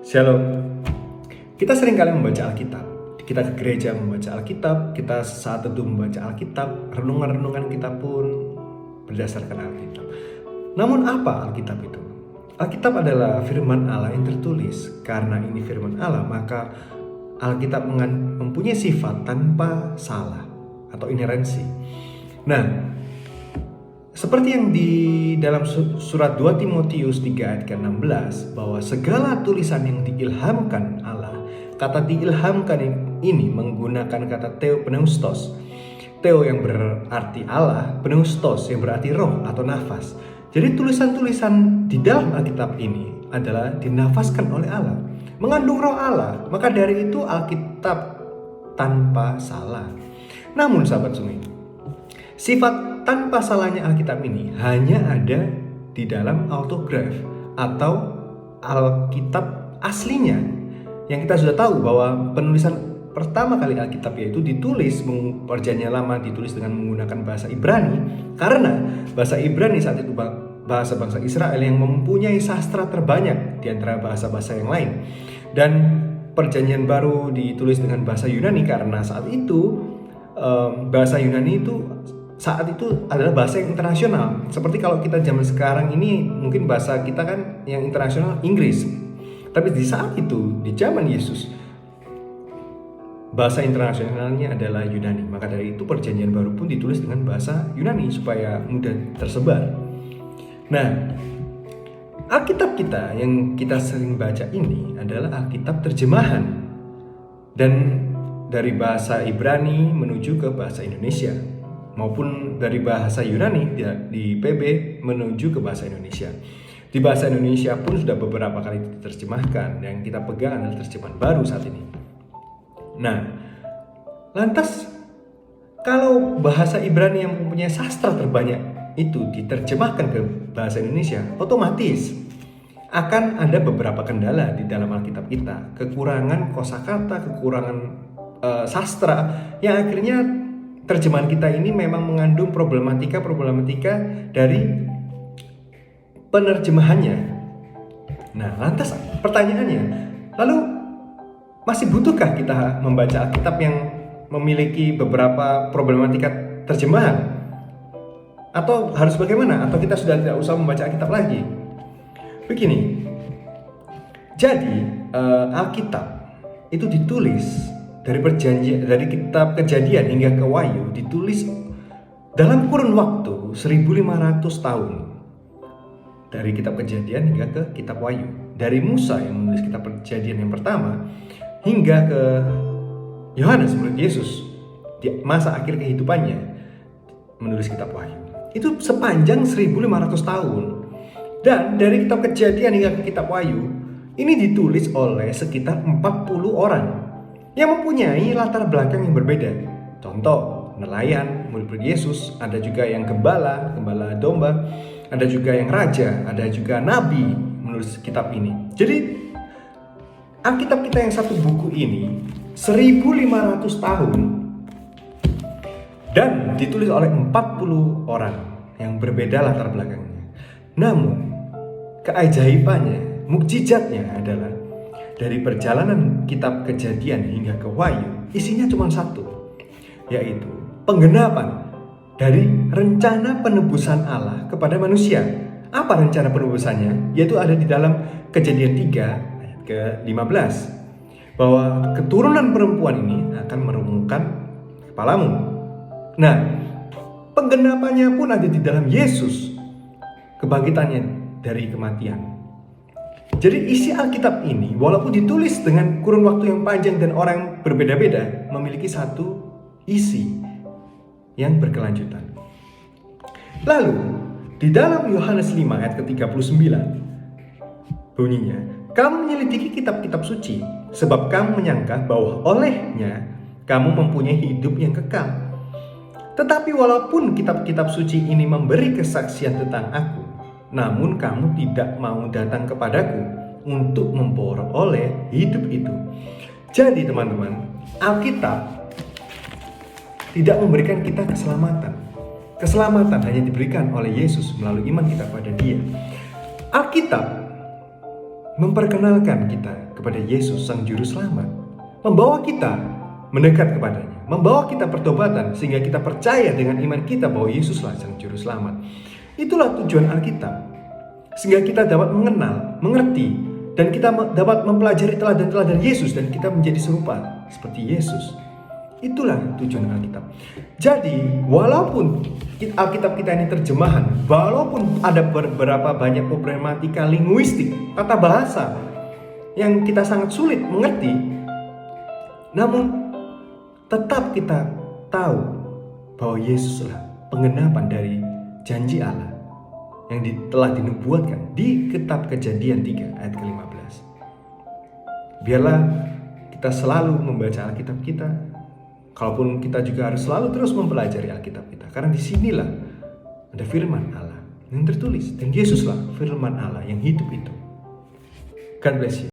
Shalom. Kita sering kali membaca Alkitab. Kita ke gereja membaca Alkitab, kita saat teduh membaca Alkitab, renungan-renungan kita pun berdasarkan Alkitab. Namun apa Alkitab itu? Alkitab adalah firman Allah yang tertulis. Karena ini firman Allah, maka Alkitab mempunyai sifat tanpa salah atau inerensi. Nah, seperti yang di dalam surat 2 Timotius 3 ayat ke-16, bahwa segala tulisan yang diilhamkan Allah, kata diilhamkan ini menggunakan kata theopneustos. Theo yang berarti Allah, pneustos yang berarti roh atau nafas. Jadi tulisan-tulisan di dalam Alkitab ini adalah dinafaskan oleh Allah, mengandung roh Allah. Maka dari itu Alkitab tanpa salah. Namun sahabat Sumi, sifat tanpa salahnya Alkitab ini hanya ada di dalam autograf atau Alkitab aslinya. Yang kita sudah tahu bahwa penulisan pertama kali Alkitab yaitu ditulis Perjanjian Lama ditulis dengan menggunakan bahasa Ibrani, karena bahasa Ibrani saat itu bahasa bangsa Israel yang mempunyai sastra terbanyak di antara bahasa-bahasa yang lain. Dan Perjanjian Baru ditulis dengan bahasa Yunani karena saat itu bahasa Yunani itu saat itu adalah bahasa yang internasional. Seperti kalau kita zaman sekarang ini mungkin bahasa kita kan yang internasional Inggris. Tapi di saat itu, di zaman Yesus, bahasa internasionalnya adalah Yunani. Maka dari itu Perjanjian Baru pun ditulis dengan bahasa Yunani supaya mudah tersebar. Nah, Alkitab kita yang kita sering baca ini adalah Alkitab terjemahan. Dan dari bahasa Ibrani menuju ke bahasa Indonesia, maupun dari bahasa Yunani di PB menuju ke bahasa Indonesia. Di bahasa Indonesia pun sudah beberapa kali diterjemahkan. Yang kita pegang adalah terjemahan baru saat ini. Nah, lantas kalau bahasa Ibrani yang mempunyai sastra terbanyak itu diterjemahkan ke bahasa Indonesia, otomatis akan ada beberapa kendala di dalam Alkitab kita. Kekurangan kosakata, kekurangan sastra yang akhirnya terjemahan kita ini memang mengandung problematika dari penerjemahannya. Nah, lantas pertanyaannya, lalu masih butuhkah kita membaca Alkitab yang memiliki beberapa problematika terjemahan? Atau harus bagaimana? Atau kita sudah tidak usah membaca Alkitab lagi? Begini, jadi Alkitab itu ditulis dari kitab Kejadian hingga ke Wahyu, ditulis dalam kurun waktu 1500 tahun. Dari kitab Kejadian hingga ke kitab Wahyu. Dari Musa yang menulis kitab Kejadian yang pertama hingga ke Yohanes murid Yesus di masa akhir kehidupannya menulis kitab Wahyu. Itu sepanjang 1500 tahun. Dan dari kitab Kejadian hingga ke kitab Wahyu ini ditulis oleh sekitar 40 orang yang mempunyai latar belakang yang berbeda. Contoh, nelayan, murid Yesus, ada juga yang gembala domba, ada juga yang raja, ada juga nabi menulis kitab ini. Jadi Alkitab kita yang satu buku ini 1500 tahun dan ditulis oleh 40 orang yang berbeda latar belakangnya. Namun keajaibannya, mukjizatnya adalah dari perjalanan kitab Kejadian hingga ke Wahyu, isinya cuma satu, yaitu penggenapan dari rencana penebusan Allah kepada manusia. Apa rencana penebusannya? Yaitu ada di dalam Kejadian 3 ayat ke-15, bahwa keturunan perempuan ini akan meremukkan kepalamu. Nah, penggenapannya pun ada di dalam Yesus, kebangkitannya dari kematian. Jadi isi Alkitab ini walaupun ditulis dengan kurun waktu yang panjang dan orang yang berbeda-beda, memiliki satu isi yang berkelanjutan. Lalu di dalam Yohanes 5 ayat ke-39 bunyinya, kamu menyelidiki kitab-kitab suci sebab kamu menyangka bahwa olehnya kamu mempunyai hidup yang kekal. Tetapi walaupun kitab-kitab suci ini memberi kesaksian tentang aku, namun kamu tidak mau datang kepadaku untuk memperoleh hidup itu. Jadi teman-teman, Alkitab tidak memberikan kita keselamatan. Keselamatan hanya diberikan oleh Yesus melalui iman kita pada Dia. Alkitab memperkenalkan kita kepada Yesus Sang Juru Selamat, membawa kita mendekat kepadanya, membawa kita pertobatan sehingga kita percaya dengan iman kita bahwa Yesuslah Sang Juru Selamat. Itulah tujuan Alkitab, sehingga kita dapat mengenal, mengerti, dan kita dapat mempelajari teladan-teladan Yesus dan kita menjadi serupa seperti Yesus. Itulah tujuan Alkitab. Jadi, walaupun Alkitab kita ini terjemahan, walaupun ada beberapa banyak problematika linguistik, tata bahasa yang kita sangat sulit mengerti, namun tetap kita tahu bahwa Yesuslah penggenapan dari janji Allah yang telah dinubuatkan di kitab Kejadian 3 ayat ke-15. Biarlah kita selalu membaca Alkitab kita. Kalaupun kita juga harus selalu terus mempelajari Alkitab kita, karena disinilah ada firman Allah yang tertulis, dan Yesuslah firman Allah yang hidup itu. God bless you.